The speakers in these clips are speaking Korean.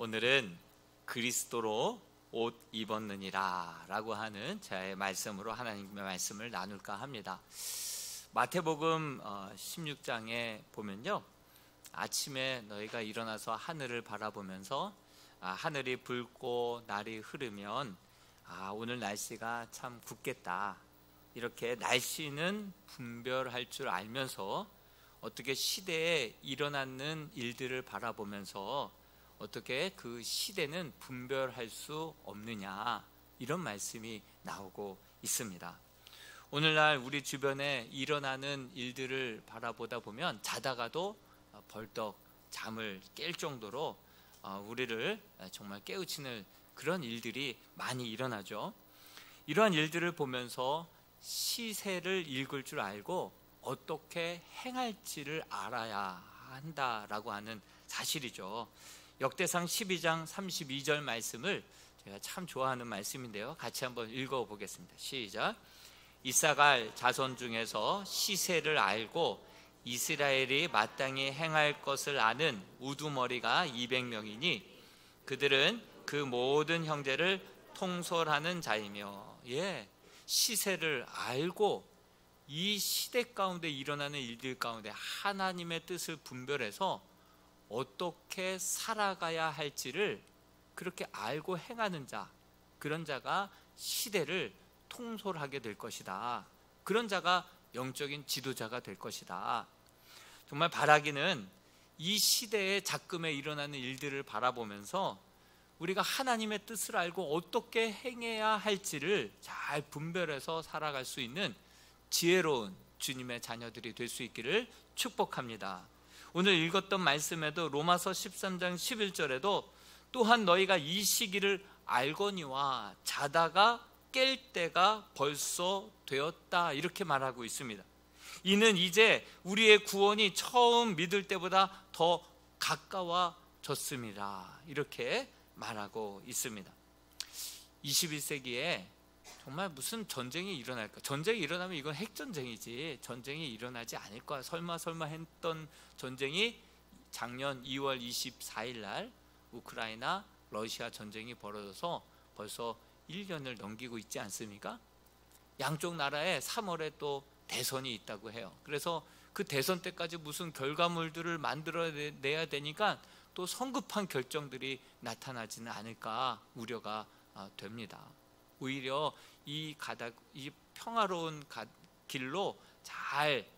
오늘은 그리스도로 옷 입었느니라 라고 하는 제 말씀으로 하나님의 말씀을 나눌까 합니다. 마태복음 16장에 보면요, 아침에 너희가 일어나서 하늘을 바라보면서 하늘이 붉고 날이 흐르면 오늘 날씨가 참 굽겠다, 이렇게 날씨는 분별할 줄 알면서 어떻게 시대에 일어나는 일들을 바라보면서 어떻게 그 시대는 분별할 수 없느냐, 이런 말씀이 나오고 있습니다. 오늘날 우리 주변에 일어나는 일들을 바라보다 보면 자다가도 벌떡 잠을 깰 정도로 우리를 정말 깨우치는 그런 일들이 많이 일어나죠. 이러한 일들을 보면서 시세를 읽을 줄 알고 어떻게 행할지를 알아야 한다라고 하는 사실이죠. 역대상 12장 32절 말씀을 제가 참 좋아하는 말씀인데요, 같이 한번 읽어보겠습니다. 시작. 이사갈 자손 중에서 시세를 알고 이스라엘이 마땅히 행할 것을 아는 우두머리가 200명이니 그들은 그 모든 형제를 통솔하는 자이며, 시세를 알고 이 시대 가운데 일어나는 일들 가운데 하나님의 뜻을 분별해서 어떻게 살아가야 할지를 그렇게 알고 행하는 자, 그런 자가 시대를 통솔하게 될 것이다. 그런 자가 영적인 지도자가 될 것이다. 정말 바라기는 이 시대에 작금에 일어나는 일들을 바라보면서 우리가 하나님의 뜻을 알고 어떻게 행해야 할지를 잘 분별해서 살아갈 수 있는 지혜로운 주님의 자녀들이 될 수 있기를 축복합니다. 오늘 읽었던 말씀에도 로마서 13장 11절에도 또한 너희가 이 시기를 알거니와 자다가 깰 때가 벌써 되었다, 이렇게 말하고 있습니다. 이는 이제 우리의 구원이 처음 믿을 때보다 더 가까워졌습니다, 이렇게 말하고 있습니다. 21세기에 정말 무슨 전쟁이 일어날까? 전쟁이 일어나면 이건 핵전쟁이지 전쟁이 일어나지 않을 거야, 설마 했던 전쟁이 작년 2월 24일 날 우크라이나 러시아 전쟁이 벌어져서 벌써 1년을 넘기고 있지 않습니까? 양쪽 나라에 3월에 또 대선이 있다고 해요. 그래서 그 대선 때까지 무슨 결과물들을 만들어내야 되니까 또 성급한 결정들이 나타나지는 않을까 우려가 됩니다. 오히려 이 평화로운 길로 잘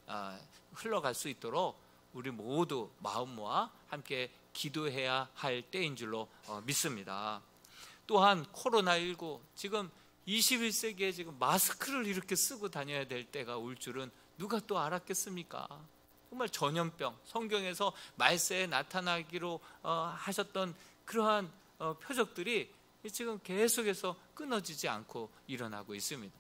흘러갈 수 있도록 우리 모두 마음 모아 함께 기도해야 할 때인 줄로 믿습니다. 또한 코로나19, 지금 21세기에 지금 마스크를 이렇게 쓰고 다녀야 될 때가 올 줄은 누가 또 알았겠습니까? 정말 전염병, 성경에서 말세에 나타나기로 하셨던 그러한 표적들이 지금 계속해서 끊어지지 않고 일어나고 있습니다.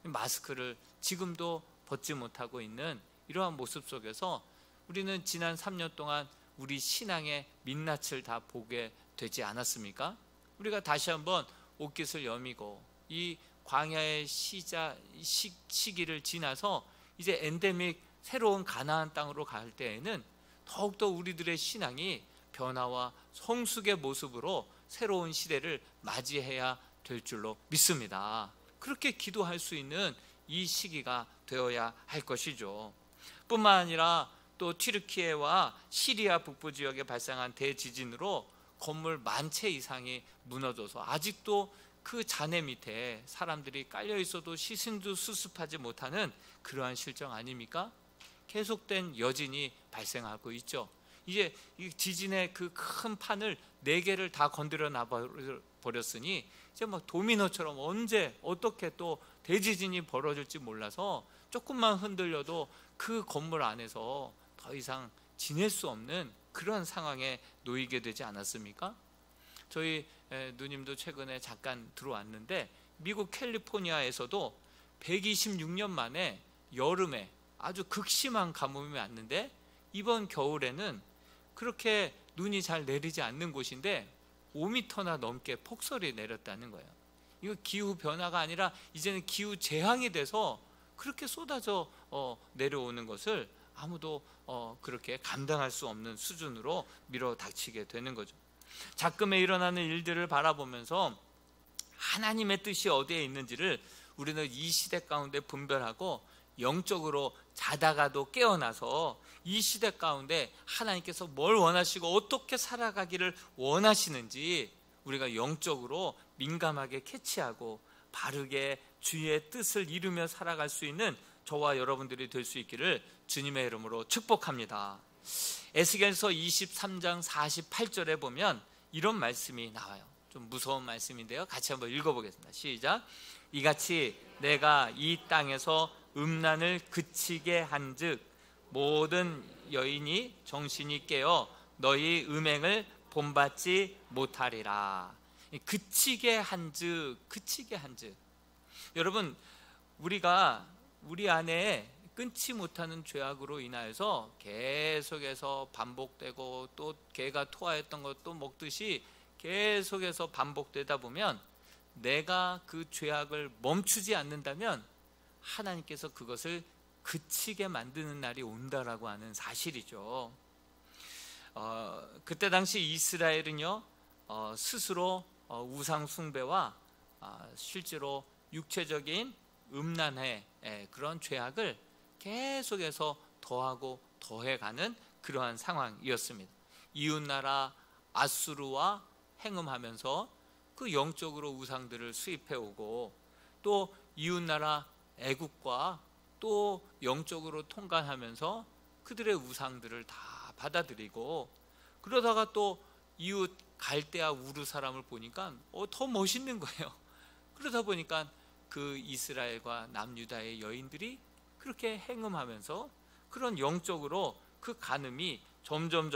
마스크를 지금도 벗지 못하고 있는 이러한 모습 속에서 우리는 지난 3년 동안 우리 신앙의 민낯을 다 보게 되지 않았습니까? 우리가 다시 한번 옷깃을 여미고 이 광야의 시기를 지나서 이제 엔데믹 새로운 가나안 땅으로 갈 때에는 더욱더 우리들의 신앙이 변화와 성숙의 모습으로 새로운 시대를 맞이해야 될 줄로 믿습니다. 그렇게 기도할 수 있는 이 시기가 되어야 할 것이죠. 뿐만 아니라 또 튀르키예와 시리아 북부 지역에 발생한 대지진으로 건물 10,000채 이상이 무너져서 아직도 그 잔해 밑에 사람들이 깔려 있어도 시신도 수습하지 못하는 그러한 실정 아닙니까? 계속된 여진이 발생하고 있죠. 이제 이 지진의 그 큰 판을 4개를 다 건드려 놔 버렸으니 이제 막 도미노처럼 언제 어떻게 또 대지진이 벌어질지 몰라서 조금만 흔들려도 그 건물 안에서 더 이상 지낼 수 없는 그런 상황에 놓이게 되지 않았습니까? 저희 누님도 최근에 잠깐 들어왔는데 미국 캘리포니아에서도 126년 만에 여름에 아주 극심한 가뭄이 왔는데 이번 겨울에는 그렇게 눈이 잘 내리지 않는 곳인데 5m나 넘게 폭설이 내렸다는 거예요. 이거 기후 변화가 아니라 이제는 기후 재앙이 돼서 그렇게 쏟아져 내려오는 것을 아무도 그렇게 감당할 수 없는 수준으로 밀어닥치게 되는 거죠. 작금에 일어나는 일들을 바라보면서 하나님의 뜻이 어디에 있는지를 우리는 이 시대 가운데 분별하고 영적으로 자다가도 깨어나서 이 시대 가운데 하나님께서 뭘 원하시고 어떻게 살아가기를 원하시는지 우리가 영적으로 민감하게 캐치하고 바르게 주의 뜻을 이루며 살아갈 수 있는 저와 여러분들이 될 수 있기를 주님의 이름으로 축복합니다. 에스겔서 23장 48절에 보면 이런 말씀이 나와요. 좀 무서운 말씀인데요, 같이 한번 읽어보겠습니다. 시작. 이같이 내가 이 땅에서 음란을 그치게 한즉 모든 여인이 정신이 깨어 너희 음행을 본받지 못하리라. 그치게 한즉, 그치게 한즉. 여러분, 우리가 우리 안에 끊지 못하는 죄악으로 인하여서 계속해서 반복되고 또 개가 토하였던 것도 먹듯이 계속해서 반복되다 보면 내가 그 죄악을 멈추지 않는다면 하나님께서 그것을 그치게 만드는 날이 온다라고 하는 사실이죠. 그때 당시 이스라엘은요, 스스로 우상 숭배와 실제로 육체적인 음란의 그런 죄악을 계속해서 더하고 더해가는 그러한 상황이었습니다. 이웃나라 아수르와 행음하면서 그 영적으로 우상들을 수입해오고 또 이웃나라 애국과 또 영적으로 통관하면서 그들의 우상들을 다 받아들이고, 그러다가 또 이웃 갈대아 우르 사람을 보니까 더 멋있는 거예요. 그러다 보니까 그 이스라엘과 남유다의 여인들이 그렇게 행음하면서 그런 영적으로 그 간음이 점점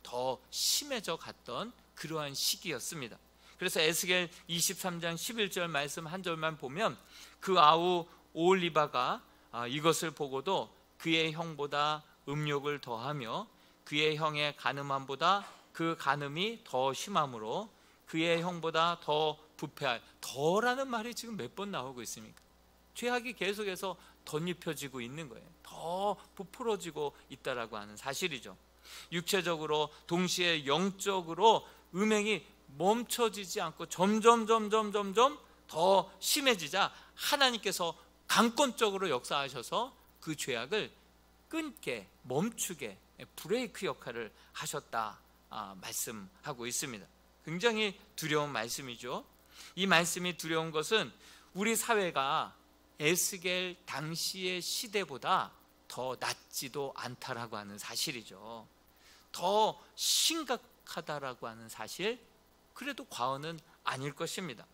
더 심해져 갔던 그러한 시기였습니다. 그래서 에스겔 23장 11절 말씀 한 절만 보면 그 아우 오홀리바가 이것을 보고도 그의 형보다 음욕을 더하며 그의 형의 간음함보다 그 간음이 더 심함으로 그의 형보다 더 부패할, 더라는 말이 지금 몇 번 나오고 있습니까? 죄악이 계속해서 덧입혀지고 있는 거예요. 더 부풀어지고 있다라고 하는 사실이죠. 육체적으로 동시에 영적으로 음행이 멈춰지지 않고 점점 더 심해지자 하나님께서 강권적으로 역사하셔서 그 죄악을 끊게, 멈추게 브레이크 역할을 하셨다 말씀하고 있습니다. 굉장히 두려운 말씀이죠. 이 말씀이 두려운 것은 우리 사회가 에스겔 당시의 시대보다 더 낫지도 않다라고 하는 사실이죠. 더 심각하다라고 하는 사실, 그래도 과언은 아닐 것입니다.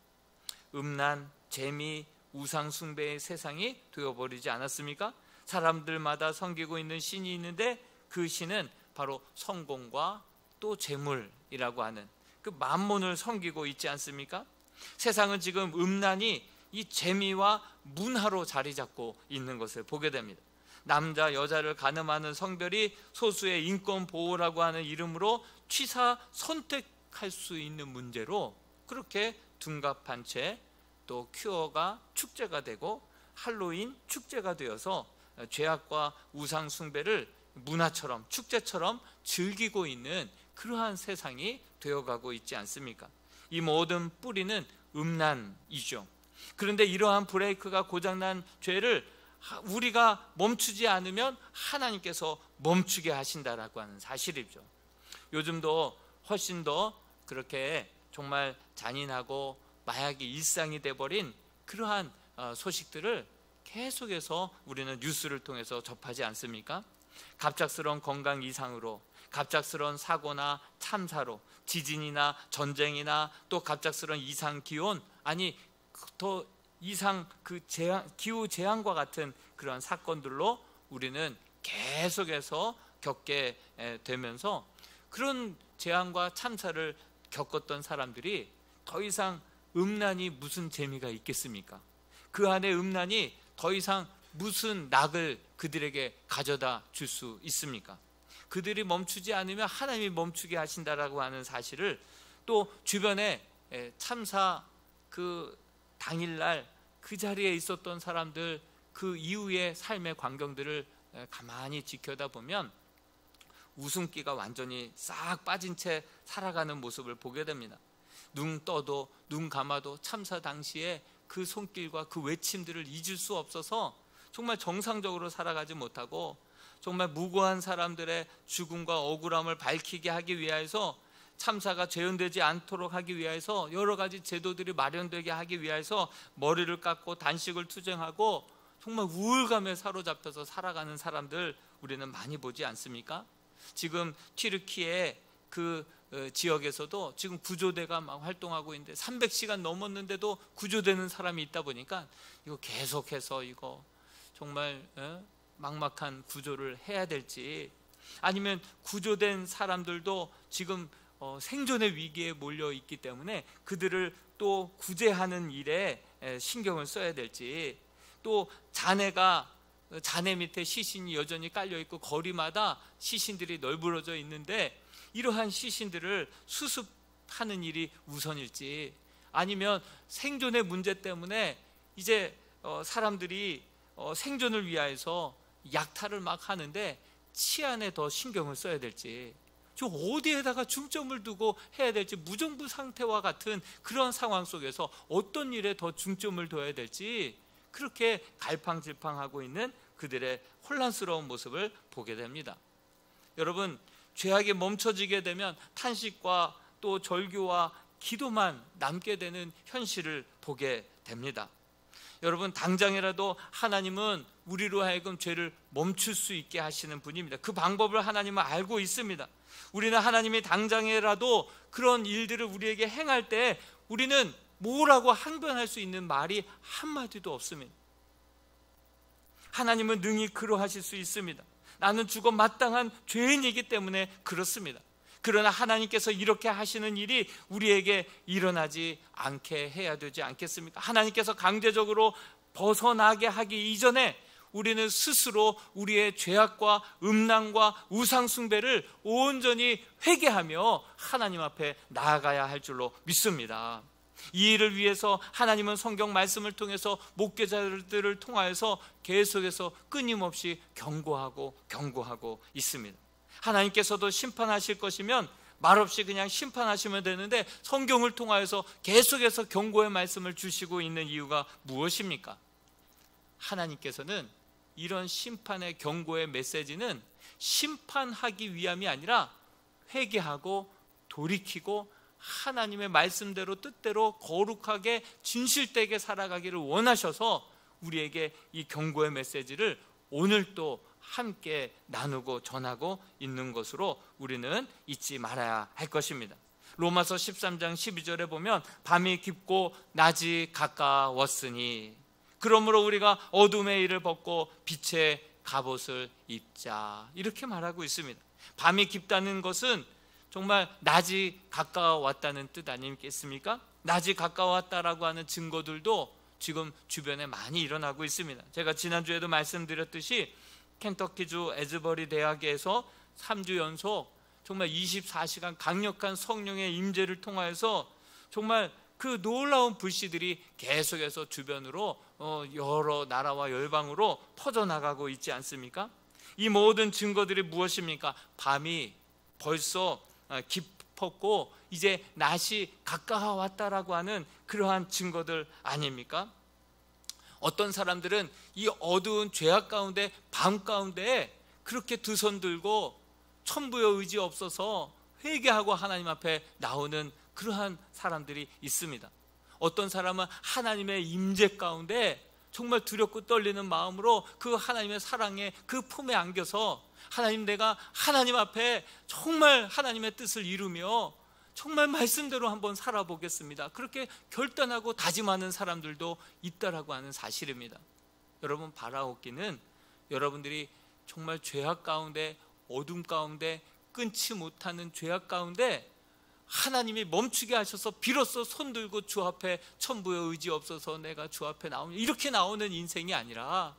음란, 재미, 우상 숭배의 세상이 되어버리지 않았습니까? 사람들마다 섬기고 있는 신이 있는데 그 신은 바로 성공과 또 재물이라고 하는 그 만몬을 섬기고 있지 않습니까? 세상은 지금 음란이 이 재미와 문화로 자리 잡고 있는 것을 보게 됩니다. 남자 여자를 가늠하는 성별이 소수의 인권 보호라고 하는 이름으로 취사 선택할 수 있는 문제로 그렇게 둔갑한 채 또 큐어가 축제가 되고 할로윈 축제가 되어서 죄악과 우상 숭배를 문화처럼 축제처럼 즐기고 있는 그러한 세상이 되어가고 있지 않습니까? 이 모든 뿌리는 음란이죠. 그런데 이러한 브레이크가 고장난 죄를 우리가 멈추지 않으면 하나님께서 멈추게 하신다라고 하는 사실이죠. 요즘도 훨씬 더 그렇게 정말 잔인하고 마약이 일상이 돼버린 그러한 소식들을 계속해서 우리는 뉴스를 통해서 접하지 않습니까? 갑작스러운 건강 이상으로, 갑작스러운 사고나 참사로, 지진이나 전쟁이나 또 갑작스러운 이상 기온, 아니 더 이상 그 기후 재앙과 같은 그런 사건들로 우리는 계속해서 겪게 되면서 그런 재앙과 참사를 겪었던 사람들이 더 이상 음란이 무슨 재미가 있겠습니까? 그 안에 음란이 더 이상 무슨 낙을 그들에게 가져다 줄 수 있습니까? 그들이 멈추지 않으면 하나님이 멈추게 하신다라고 하는 사실을, 또 주변에 참사 그 당일날 그 자리에 있었던 사람들 그 이후의 삶의 광경들을 가만히 지켜다 보면 웃음기가 완전히 싹 빠진 채 살아가는 모습을 보게 됩니다. 눈 떠도 눈 감아도 참사 당시에 그 손길과 그 외침들을 잊을 수 없어서 정말 정상적으로 살아가지 못하고 정말 무고한 사람들의 죽음과 억울함을 밝히게 하기 위해서, 참사가 재현되지 않도록 하기 위해서 여러 가지 제도들이 마련되게 하기 위해서 머리를 깎고 단식을 투쟁하고 정말 우울감에 사로잡혀서 살아가는 사람들 우리는 많이 보지 않습니까? 지금 튀르키예 그 지역에서도 지금 구조대가 막 활동하고 있는데 300시간 넘었는데도 구조되는 사람이 있다 보니까 이거 계속해서 이거 정말 막막한 구조를 해야 될지, 아니면 구조된 사람들도 지금 생존의 위기에 몰려 있기 때문에 그들을 또 구제하는 일에 신경을 써야 될지, 또 자네 밑에 시신이 여전히 깔려 있고 거리마다 시신들이 널브러져 있는데 이러한 시신들을 수습하는 일이 우선일지, 아니면 생존의 문제 때문에 이제 사람들이 생존을 위하여서 약탈을 막 하는데 치안에 더 신경을 써야 될지, 저 어디에다가 중점을 두고 해야 될지, 무정부 상태와 같은 그런 상황 속에서 어떤 일에 더 중점을 둬야 될지 그렇게 갈팡질팡하고 있는 그들의 혼란스러운 모습을 보게 됩니다. 여러분, 죄악이 멈춰지게 되면 탄식과 또 절규와 기도만 남게 되는 현실을 보게 됩니다. 여러분, 당장이라도 하나님은 우리로 하여금 죄를 멈출 수 있게 하시는 분입니다. 그 방법을 하나님은 알고 있습니다. 우리는 하나님이 당장이라도 그런 일들을 우리에게 행할 때 우리는 뭐라고 항변할 수 있는 말이 한마디도 없습니다. 하나님은 능히 그러하실 수 있습니다. 나는 죽어 마땅한 죄인이기 때문에 그렇습니다. 그러나 하나님께서 이렇게 하시는 일이 우리에게 일어나지 않게 해야 되지 않겠습니까? 하나님께서 강제적으로 벗어나게 하기 이전에 우리는 스스로 우리의 죄악과 음란과 우상 숭배를 온전히 회개하며 하나님 앞에 나아가야 할 줄로 믿습니다. 이 일을 위해서 하나님은 성경 말씀을 통해서 목회자들을 통하여서 계속해서 끊임없이 경고하고 있습니다. 하나님께서도 심판하실 것이면 말없이 그냥 심판하시면 되는데 성경을 통하여서 계속해서 경고의 말씀을 주시고 있는 이유가 무엇입니까? 하나님께서는 이런 심판의 경고의 메시지는 심판하기 위함이 아니라 회개하고 돌이키고 하나님의 말씀대로 뜻대로 거룩하게 진실되게 살아가기를 원하셔서 우리에게 이 경고의 메시지를 오늘도 함께 나누고 전하고 있는 것으로 우리는 잊지 말아야 할 것입니다. 로마서 13장 12절에 보면 밤이 깊고 낮이 가까웠으니 그러므로 우리가 어둠의 일을 벗고 빛의 갑옷을 입자, 이렇게 말하고 있습니다. 밤이 깊다는 것은 정말 낮이 가까웠다는 뜻 아니겠습니까? 낮이 가까웠다라고 하는 증거들도 지금 주변에 많이 일어나고 있습니다. 제가 지난주에도 말씀드렸듯이 켄터키주 에즈버리 대학에서 3주 연속 정말 24시간 강력한 성령의 임재를 통하여서 정말 그 놀라운 불씨들이 계속해서 주변으로 여러 나라와 열방으로 퍼져나가고 있지 않습니까? 이 모든 증거들이 무엇입니까? 밤이 벌써 깊었고 이제 낮이 가까워왔다라고 하는 그러한 증거들 아닙니까? 어떤 사람들은 이 어두운 죄악 가운데, 밤 가운데 그렇게 두 손 들고 천부의 의지 없어서 회개하고 하나님 앞에 나오는 그러한 사람들이 있습니다. 어떤 사람은 하나님의 임재 가운데 정말 두렵고 떨리는 마음으로 그 하나님의 사랑에 그 품에 안겨서 하나님, 내가 하나님 앞에 정말 하나님의 뜻을 이루며 정말 말씀대로 한번 살아보겠습니다, 그렇게 결단하고 다짐하는 사람들도 있다라고 하는 사실입니다. 여러분, 바라옵기는 여러분들이 정말 죄악 가운데, 어둠 가운데, 끊지 못하는 죄악 가운데 하나님이 멈추게 하셔서 비로소 손들고 주 앞에 천부의 의지 없어서 내가 주 앞에 나오냐, 이렇게 나오는 인생이 아니라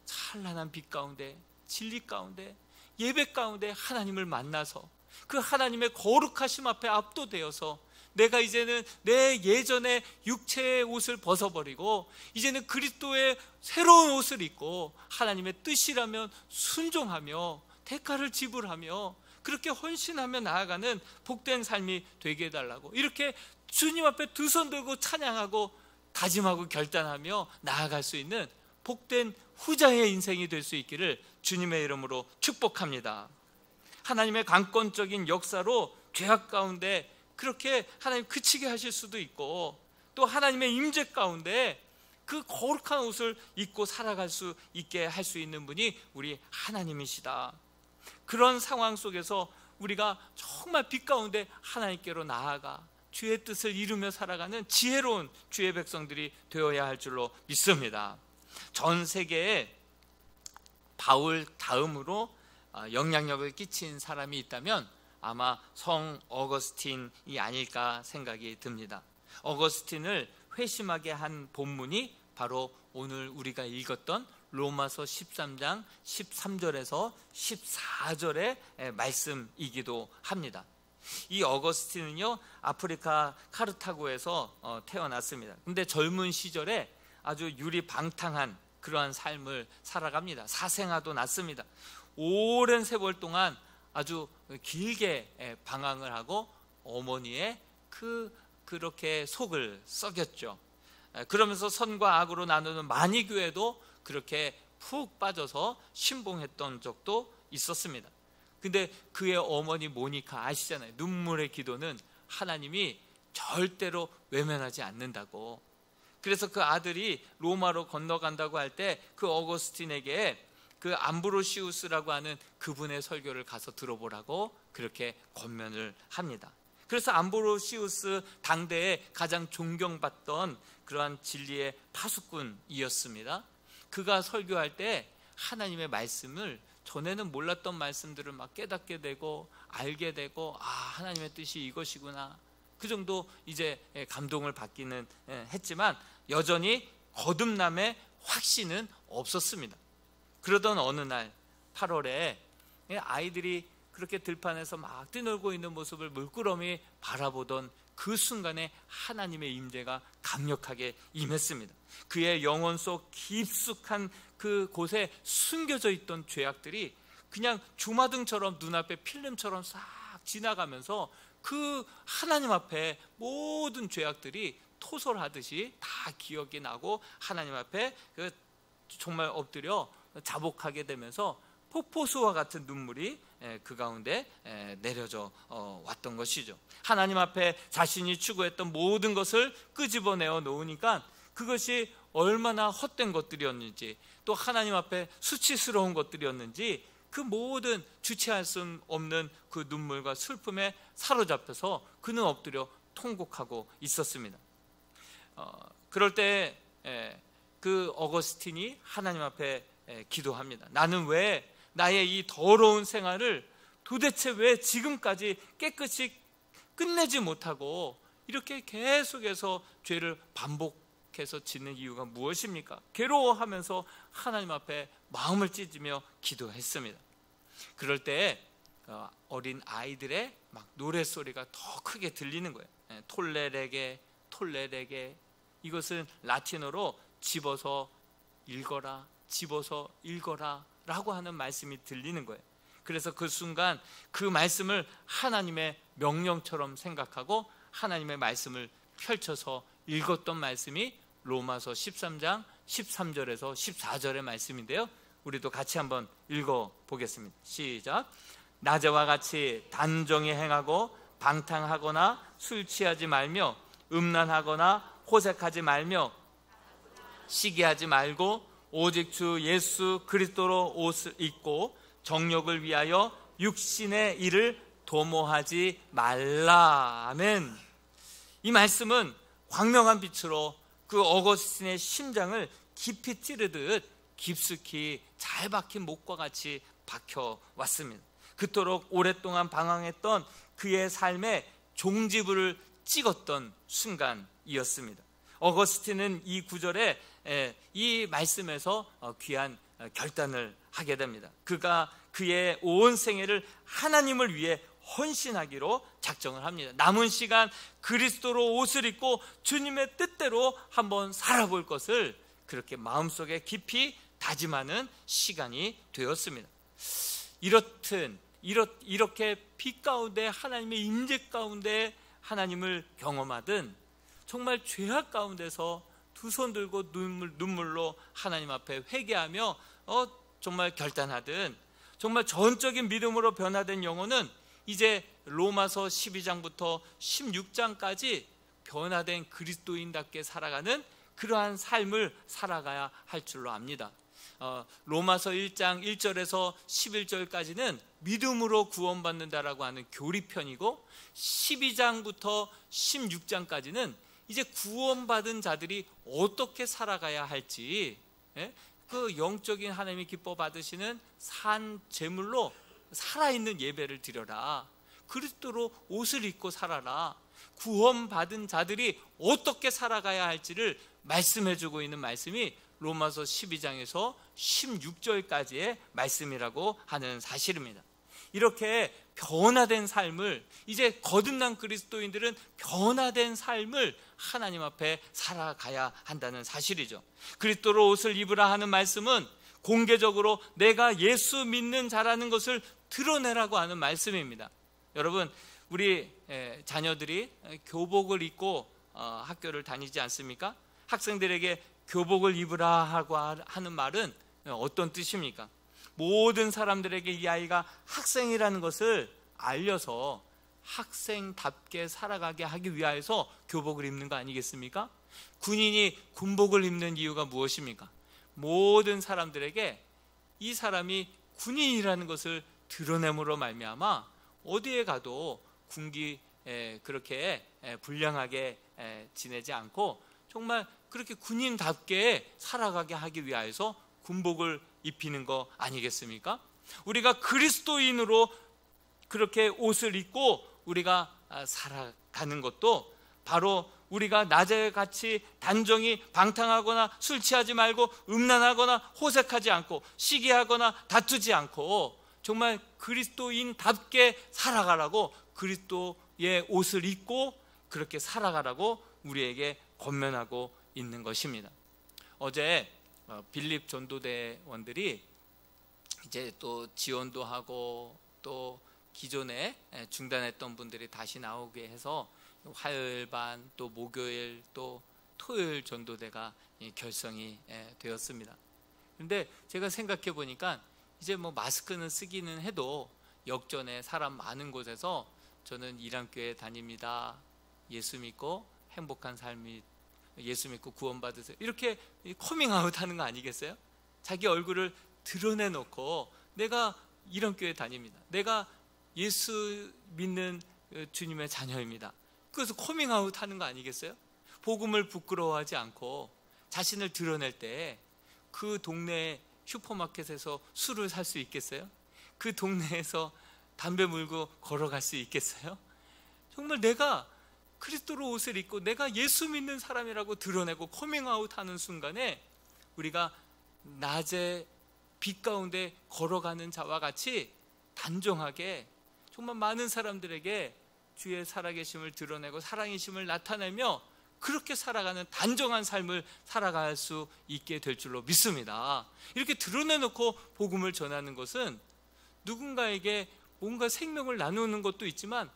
찬란한 빛 가운데, 진리 가운데, 예배 가운데 하나님을 만나서 그 하나님의 거룩하심 앞에 압도되어서 내가 이제는 내 예전의 육체의 옷을 벗어버리고 이제는 그리스도의 새로운 옷을 입고 하나님의 뜻이라면 순종하며 대가를 지불하며 그렇게 헌신하며 나아가는 복된 삶이 되게 해달라고, 이렇게 주님 앞에 두 손 들고 찬양하고 다짐하고 결단하며 나아갈 수 있는 복된 후자의 인생이 될 수 있기를 주님의 이름으로 축복합니다. 하나님의 강권적인 역사로 죄악 가운데 그렇게 하나님 그치게 하실 수도 있고, 또 하나님의 임재 가운데 그 거룩한 옷을 입고 살아갈 수 있게 할 수 있는 분이 우리 하나님이시다. 그런 상황 속에서 우리가 정말 빛 가운데 하나님께로 나아가 주의 뜻을 이루며 살아가는 지혜로운 주의 백성들이 되어야 할 줄로 믿습니다. 전 세계에 바울 다음으로 영향력을 끼친 사람이 있다면 아마 성 어거스틴이 아닐까 생각이 듭니다. 어거스틴을 회심하게 한 본문이 바로 오늘 우리가 읽었던 로마서 13장 13절에서 14절의 말씀이기도 합니다. 이 어거스틴은요, 아프리카 카르타고에서 태어났습니다. 근데 젊은 시절에 아주 유리방탕한 그러한 삶을 살아갑니다. 사생아도 낳습니다. 오랜 세월 동안 아주 길게 방황을 하고 어머니의 그렇게 속을 썩였죠. 그러면서 선과 악으로 나누는 만이교회도 그렇게 푹 빠져서 신봉했던 적도 있었습니다. 근데 그의 어머니 모니카 아시잖아요. 눈물의 기도는 하나님이 절대로 외면하지 않는다고. 그래서 그 아들이 로마로 건너간다고 할 때 그 어거스틴에게 그 암브로시우스라고 하는 그분의 설교를 가서 들어보라고 그렇게 권면을 합니다. 그래서 암브로시우스 당대에 가장 존경받던 그러한 진리의 파수꾼이었습니다. 그가 설교할 때 하나님의 말씀을, 전에는 몰랐던 말씀들을 막 깨닫게 되고 알게 되고, 하나님의 뜻이 이것이구나, 그 정도 이제 감동을 받기는 했지만 여전히 거듭남의 확신은 없었습니다. 그러던 어느 날 8월에 아이들이 그렇게 들판에서 막 뛰놀고 있는 모습을 물끄러미 바라보던 그 순간에 하나님의 임재가 강력하게 임했습니다. 그의 영혼 속 깊숙한 그 곳에 숨겨져 있던 죄악들이 그냥 주마등처럼 눈앞에 필름처럼 싹 지나가면서 그 하나님 앞에 모든 죄악들이 토설하듯이 다 기억이 나고 하나님 앞에 정말 엎드려 자복하게 되면서 폭포수와 같은 눈물이 그 가운데 내려져 왔던 것이죠. 하나님 앞에 자신이 추구했던 모든 것을 끄집어내어 놓으니까 그것이 얼마나 헛된 것들이었는지, 또 하나님 앞에 수치스러운 것들이었는지, 그 모든 주체할 수 없는 그 눈물과 슬픔에 사로잡혀서 그는 엎드려 통곡하고 있었습니다. 그럴 때 그 어거스틴이 하나님 앞에 기도합니다. 나는 왜 나의 이 더러운 생활을 도대체 왜 지금까지 깨끗이 끝내지 못하고 이렇게 계속해서 죄를 반복해서 짓는 이유가 무엇입니까? 괴로워하면서 하나님 앞에 마음을 찢으며 기도했습니다. 그럴 때 어린 아이들의 막 노랫소리가 더 크게 들리는 거예요. 톨레레게 톨레레게, 이것은 라틴어로 집어서 읽어라, 집어서 읽어라 라고 하는 말씀이 들리는 거예요. 그래서 그 순간 그 말씀을 하나님의 명령처럼 생각하고 하나님의 말씀을 펼쳐서 읽었던 말씀이 로마서 13장 13절에서 14절의 말씀인데요, 우리도 같이 한번 읽어보겠습니다. 시작. 낮에와 같이 단정히 행하고 방탕하거나 술 취하지 말며 음란하거나 호색하지 말며 시기하지 말고 오직 주 예수 그리스도로 옷을 입고 정욕을 위하여 육신의 일을 도모하지 말라. 아멘. 이 말씀은 광명한 빛으로 그 어거스틴의 심장을 깊이 찌르듯 깊숙이 잘 박힌 목과 같이 박혀 왔습니다. 그토록 오랫동안 방황했던 그의 삶에 종지부를 찍었던 순간이었습니다. 어거스틴은 이 구절에 이 말씀에서 귀한 결단을 하게 됩니다. 그가 그의 온 생애를 하나님을 위해 헌신하기로 작정을 합니다. 남은 시간 그리스도로 옷을 입고 주님의 뜻대로 한번 살아볼 것을 그렇게 마음속에 깊이 다짐하는 시간이 되었습니다. 이렇듯 이렇게 빛 가운데 하나님의 임재 가운데 하나님을 경험하든 정말 죄악 가운데서 두 손 들고 눈물로 하나님 앞에 회개하며 정말 결단하든 정말 전적인 믿음으로 변화된 영혼은 이제 로마서 12장부터 16장까지 변화된 그리스도인답게 살아가는 그러한 삶을 살아가야 할 줄로 압니다. 로마서 1장 1절에서 11절까지는 믿음으로 구원받는다라고 하는 교리편이고 12장부터 16장까지는 이제 구원받은 자들이 어떻게 살아가야 할지, 그 영적인 하나님이 기뻐 받으시는 산 제물로 살아있는 예배를 드려라, 그리스도로 옷을 입고 살아라, 구원받은 자들이 어떻게 살아가야 할지를 말씀해주고 있는 말씀이 로마서 12장에서 16절까지의 말씀이라고 하는 사실입니다. 이렇게 변화된 삶을, 이제 거듭난 그리스도인들은 변화된 삶을 하나님 앞에 살아가야 한다는 사실이죠. 그리스도로 옷을 입으라 하는 말씀은 공개적으로 내가 예수 믿는 자라는 것을 드러내라고 하는 말씀입니다. 여러분, 우리 자녀들이 교복을 입고 학교를 다니지 않습니까? 학생들에게 교복을 입으라 하고 하는 말은 어떤 뜻입니까? 모든 사람들에게 이 아이가 학생이라는 것을 알려서 학생답게 살아가게 하기 위하여서 교복을 입는 거 아니겠습니까? 군인이 군복을 입는 이유가 무엇입니까? 모든 사람들에게 이 사람이 군인이라는 것을 드러냄으로 말미암아 어디에 가도 군기 그렇게 불량하게 지내지 않고 정말 그렇게 군인답게 살아가게 하기 위하여서 군복을 입히는 거 아니겠습니까? 우리가 그리스도인으로 그렇게 옷을 입고 우리가 살아가는 것도 바로 우리가 낮에 같이 단정히 방탕하거나 술 취하지 말고 음란하거나 호색하지 않고 시기하거나 다투지 않고 정말 그리스도인답게 살아가라고, 그리스도의 옷을 입고 그렇게 살아가라고 우리에게 권면하고 있는 것입니다. 어제 빌립 전도대원들이 이제 또 지원도 하고 또 기존에 중단했던 분들이 다시 나오게 해서 화요일반 또 목요일 또 토요일 전도대가 결성이 되었습니다. 그런데 제가 생각해 보니까 이제 뭐 마스크는 쓰기는 해도 역전에 사람 많은 곳에서 저는 이랑교회 다닙니다, 예수 믿고 행복한 삶이, 예수 믿고 구원받으세요, 이렇게 커밍아웃 하는 거 아니겠어요? 자기 얼굴을 드러내놓고 내가 이랑교회 다닙니다, 내가 예수 믿는 주님의 자녀입니다, 그래서 커밍아웃 하는 거 아니겠어요? 복음을 부끄러워하지 않고 자신을 드러낼 때 그 동네 슈퍼마켓에서 술을 살 수 있겠어요? 그 동네에서 담배 물고 걸어갈 수 있겠어요? 정말 내가 그리스도로 옷을 입고 내가 예수 믿는 사람이라고 드러내고 커밍아웃 하는 순간에 우리가 낮에 빛 가운데 걸어가는 자와 같이 단정하게 정말 많은 사람들에게 주의 살아계심을 드러내고 살아계심을 나타내며 그렇게 살아가는 단정한 삶을 살아갈 수 있게 될 줄로 믿습니다. 이렇게 드러내놓고 복음을 전하는 것은 누군가에게 뭔가 생명을 나누는 것도 있지만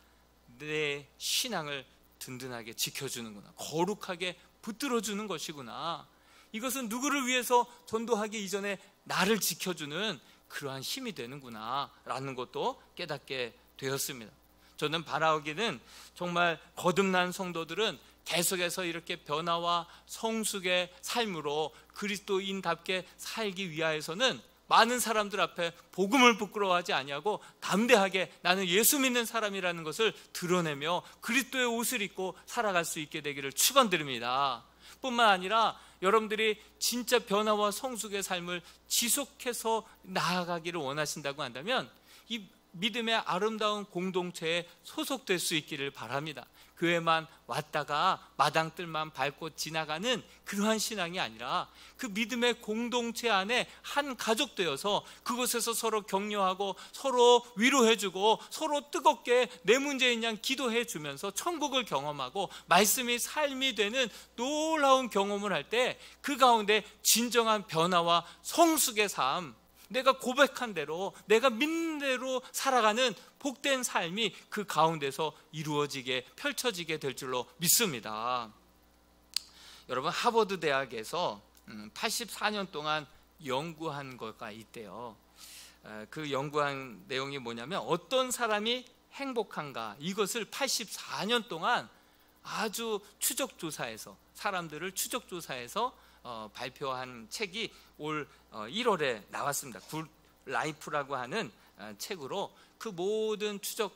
내 신앙을 든든하게 지켜주는구나, 거룩하게 붙들어주는 것이구나, 이것은 누구를 위해서 전도하기 이전에 나를 지켜주는 그러한 힘이 되는구나 라는 것도 깨닫게 되었습니다. 저는 바라기는 정말 거듭난 성도들은 계속해서 이렇게 변화와 성숙의 삶으로 그리스도인답게 살기 위하여서는 많은 사람들 앞에 복음을 부끄러워하지 아니하고 담대하게 나는 예수 믿는 사람이라는 것을 드러내며 그리스도의 옷을 입고 살아갈 수 있게 되기를 축원드립니다. 뿐만 아니라 여러분들이 진짜 변화와 성숙의 삶을 지속해서 나아가기를 원하신다고 한다면 이 믿음의 아름다운 공동체에 소속될 수 있기를 바랍니다. 교회만 왔다가 마당들만 밟고 지나가는 그러한 신앙이 아니라 그 믿음의 공동체 안에 한 가족 되어서 그곳에서 서로 격려하고 서로 위로해주고 서로 뜨겁게 내 문제인 양 기도해 주면서 천국을 경험하고 말씀이 삶이 되는 놀라운 경험을 할 때 그 가운데 진정한 변화와 성숙의 삶, 내가 고백한 대로, 내가 믿는 대로 살아가는 복된 삶이 그 가운데서 이루어지게, 펼쳐지게 될 줄로 믿습니다. 여러분, 하버드 대학에서 84년 동안 연구한 거가 있대요. 그 연구한 내용이 뭐냐면, 어떤 사람이 행복한가, 이것을 84년 동안 아주 추적조사해서, 사람들을 추적조사해서 발표한 책이 올 1월에 나왔습니다. 굿 라이프라고 하는 책으로 그 모든 추적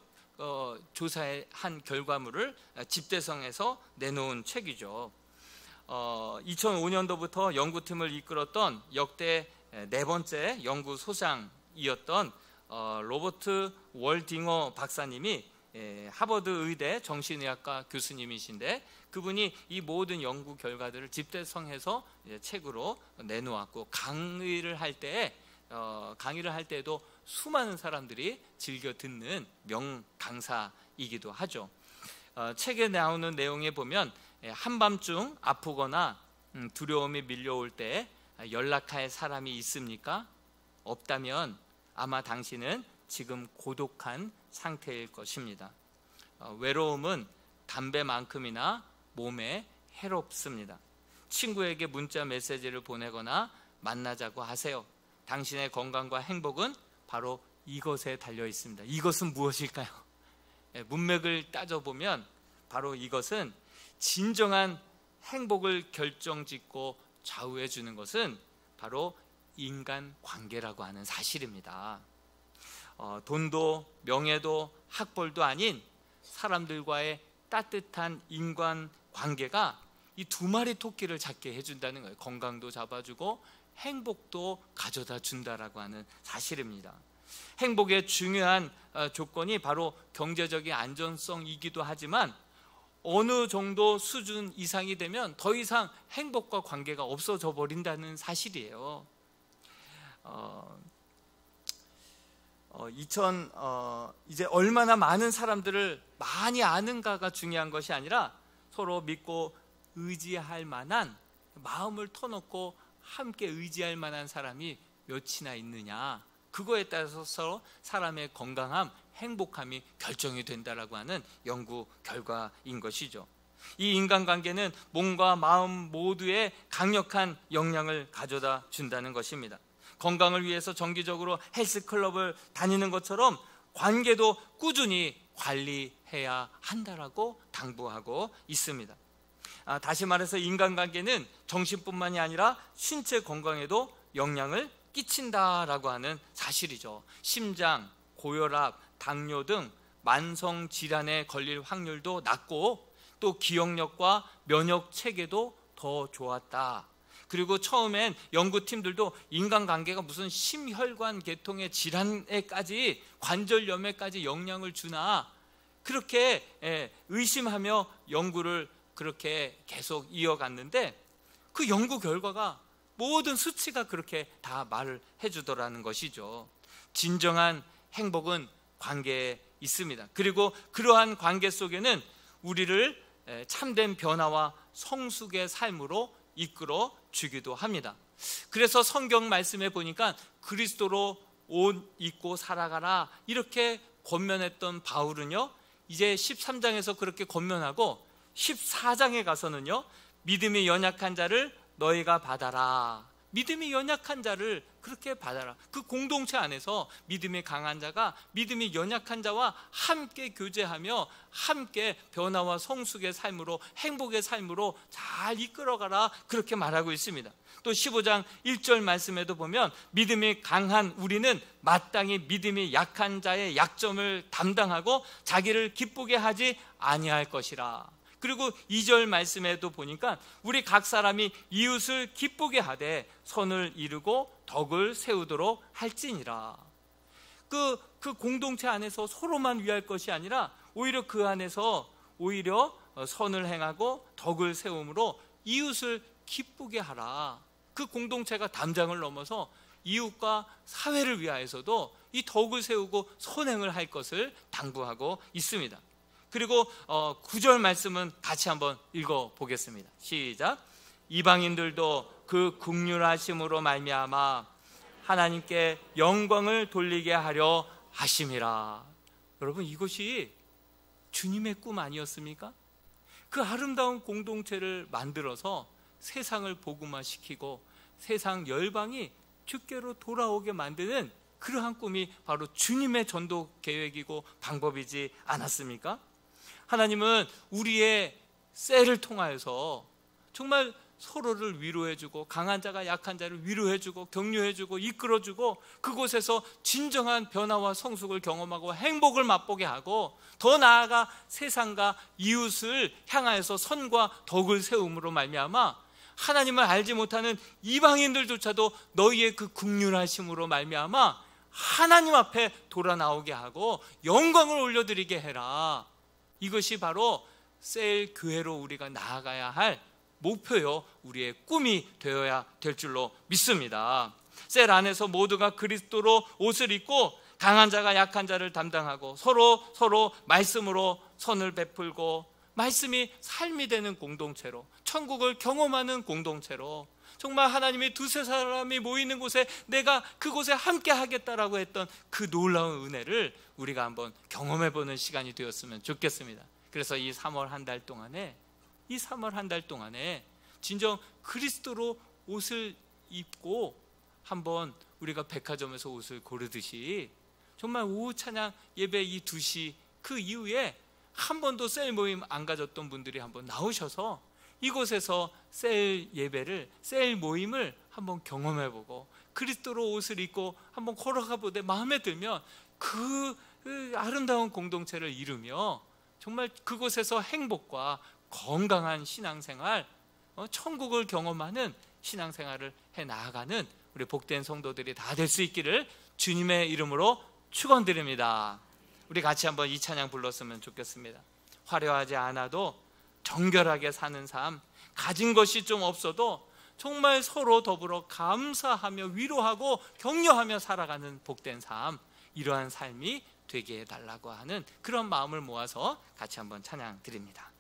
조사한 결과물을 집대성해서 내놓은 책이죠. 2005년도부터 연구팀을 이끌었던 역대 네 번째 연구소장이었던 로버트 월딩어 박사님이 하버드 의대 정신의학과 교수님이신데, 그분이 이 모든 연구 결과들을 집대성해서 책으로 내놓았고, 강의를 할 때에도 수많은 사람들이 즐겨 듣는 명강사이기도 하죠. 책에 나오는 내용에 보면, 한밤중 아프거나 두려움이 밀려올 때 연락할 사람이 있습니까? 없다면 아마 당신은 지금 고독한 상태일 것입니다. 외로움은 담배만큼이나 몸에 해롭습니다. 친구에게 문자 메시지를 보내거나 만나자고 하세요. 당신의 건강과 행복은 바로 이것에 달려 있습니다. 이것은 무엇일까요? 문맥을 따져보면 바로 이것은, 진정한 행복을 결정짓고 좌우해 주는 것은 바로 인간관계라고 하는 사실입니다. 돈도 명예도 학벌도 아닌 사람들과의 따뜻한 인간관계가 이 두 마리 토끼를 잡게 해준다는 거예요. 건강도 잡아주고 행복도 가져다 준다라고 하는 사실입니다. 행복의 중요한 조건이 바로 경제적인 안전성이기도 하지만, 어느 정도 수준 이상이 되면 더 이상 행복과 관계가 없어져 버린다는 사실이에요. 이제 얼마나 많은 사람들을 많이 아는가가 중요한 것이 아니라, 서로 믿고 의지할 만한, 마음을 터놓고 함께 의지할 만한 사람이 몇이나 있느냐, 그거에 따라서 사람의 건강함, 행복함이 결정이 된다라고 하는 연구 결과인 것이죠. 이 인간관계는 몸과 마음 모두에 강력한 영향을 가져다 준다는 것입니다. 건강을 위해서 정기적으로 헬스클럽을 다니는 것처럼 관계도 꾸준히 관리해야 한다라고 당부하고 있습니다. 다시 말해서 인간관계는 정신뿐만이 아니라 신체 건강에도 영향을 끼친다라고 하는 사실이죠. 심장, 고혈압, 당뇨 등 만성 질환에 걸릴 확률도 낮고, 또 기억력과 면역 체계도 더 좋았다. 그리고 처음엔 연구팀들도 인간관계가 무슨 심혈관 계통의 질환에까지, 관절염에까지 영향을 주나, 그렇게 의심하며 연구를 그렇게 계속 이어갔는데, 그 연구 결과가 모든 수치가 그렇게 다 말을 해주더라는 것이죠. 진정한 행복은 관계에 있습니다. 그리고 그러한 관계 속에는 우리를 참된 변화와 성숙의 삶으로 이끌어 주기도 합니다. 그래서 성경 말씀에 보니까 그리스도로 옷 입고 살아가라, 이렇게 권면했던 바울은요, 이제 13장에서 그렇게 권면하고 14장에 가서는요, 믿음이 연약한 자를 너희가 받아라. 믿음이 연약한 자를 그렇게 받아라. 그 공동체 안에서 믿음이 강한 자가 믿음이 연약한 자와 함께 교제하며 함께 변화와 성숙의 삶으로, 행복의 삶으로 잘 이끌어가라, 그렇게 말하고 있습니다. 또 15장 1절 말씀에도 보면, 믿음이 강한 우리는 마땅히 믿음이 약한 자의 약점을 담당하고 자기를 기쁘게 하지 아니할 것이라. 그리고 2절 말씀에도 보니까, 우리 각 사람이 이웃을 기쁘게 하되 선을 이루고 덕을 세우도록 할지니라. 그 공동체 안에서 서로만 위할 것이 아니라 오히려 그 안에서 오히려 선을 행하고 덕을 세움으로 이웃을 기쁘게 하라. 그 공동체가 담장을 넘어서 이웃과 사회를 위하여서도 이 덕을 세우고 선행을 할 것을 당부하고 있습니다. 그리고 9절 말씀은 같이 한번 읽어보겠습니다. 시작. 이방인들도 그 긍휼하심으로 말미암아 하나님께 영광을 돌리게 하려 하심이라. 여러분, 이것이 주님의 꿈 아니었습니까? 그 아름다운 공동체를 만들어서 세상을 복음화시키고 세상 열방이 주께로 돌아오게 만드는 그러한 꿈이 바로 주님의 전도 계획이고 방법이지 않았습니까? 하나님은 우리의 셀을 통하여서 정말 서로를 위로해주고 강한 자가 약한 자를 위로해주고 격려해주고 이끌어주고 그곳에서 진정한 변화와 성숙을 경험하고 행복을 맛보게 하고 더 나아가 세상과 이웃을 향하여서 선과 덕을 세움으로 말미암아 하나님을 알지 못하는 이방인들조차도 너희의 그 긍휼하심으로 말미암아 하나님 앞에 돌아 나오게 하고 영광을 올려드리게 해라. 이것이 바로 셀 교회로 우리가 나아가야 할 목표요, 우리의 꿈이 되어야 될 줄로 믿습니다. 셀 안에서 모두가 그리스도로 옷을 입고 강한 자가 약한 자를 담당하고 서로 말씀으로 선을 베풀고 말씀이 삶이 되는 공동체로, 천국을 경험하는 공동체로, 정말 하나님이 두세 사람이 모이는 곳에 내가 그곳에 함께 하겠다라고 했던 그 놀라운 은혜를 우리가 한번 경험해보는 시간이 되었으면 좋겠습니다. 그래서 이 3월 한 달 동안에 진정 그리스도로 옷을 입고 한번 우리가 백화점에서 옷을 고르듯이 정말 오후 찬양 예배 이 2시 그 이후에 한 번도 셀 모임 안 가졌던 분들이 한번 나오셔서 이곳에서 셀 예배를, 셀 모임을 한번 경험해보고 그리스도로 옷을 입고 한번 걸어가보되 마음에 들면 그 아름다운 공동체를 이루며 정말 그곳에서 행복과 건강한 신앙생활, 천국을 경험하는 신앙생활을 해나가는 우리 복된 성도들이 다 될 수 있기를 주님의 이름으로 축원드립니다. 우리 같이 한번 이 찬양 불렀으면 좋겠습니다. 화려하지 않아도 정결하게 사는 삶, 가진 것이 좀 없어도 정말 서로 더불어 감사하며 위로하고 격려하며 살아가는 복된 삶, 이러한 삶이 되게 해달라고 하는 그런 마음을 모아서 같이 한번 찬양 드립니다.